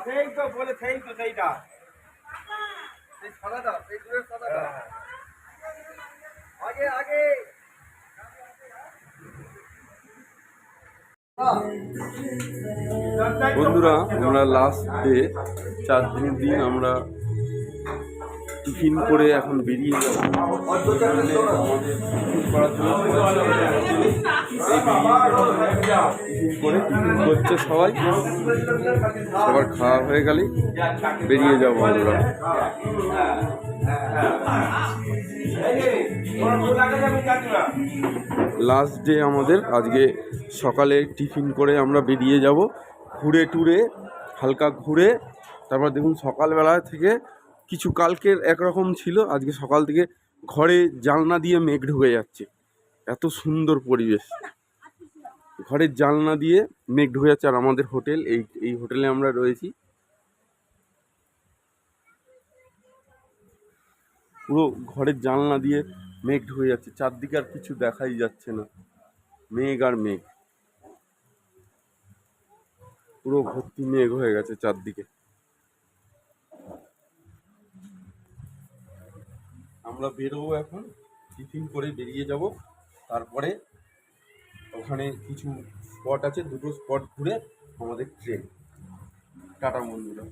সেই তো বলে সেই তো সেইটা সেই সাদাটা সেই দূরের সাদাটা আগে আগে বন্ধুরা আমরা লাস্ট ডে 4 দিনের দিন আমরা টিফিন করে এখন বেরিয়ে যাব। টিফিন করছে সবাই, সবার খাওয়া হয়ে গেলেই বেরিয়ে যাবো আমরা। লাস্ট ডে আমাদের আজকে সকালে টিফিন করে আমরা বেরিয়ে যাব ঘুরে টুরে, হালকা ঘুরে। তারপর দেখুন সকালবেলা থেকে কিছু কালকের একরকম ছিল, আজকে সকাল থেকে ঘরে জানলা দিয়ে মেঘ ঢুকে যাচ্ছে। এত সুন্দর পরিবেশ, ঘরের জানলা দিয়ে মেঘ ঢুকে যাচ্ছে। আর আমাদের হোটেল, এই হোটেলে আমরা রয়েছি। পুরো ঘরের জানলা দিয়ে মেঘ ঢুকে যাচ্ছে, চারদিকে আর কিছু দেখাই যাচ্ছে না, মেঘ আর মেঘ, পুরো ভর্তি মেঘ হয়ে গেছে চারদিকে। আমরা বেরোবো এখন, টিফিন করে বেরিয়ে যাব। তারপরে ওখানে কিছু স্পট আছে, দুটো স্পট ঘুরে আমাদের ট্রেন। টাটা বন্ধুরা।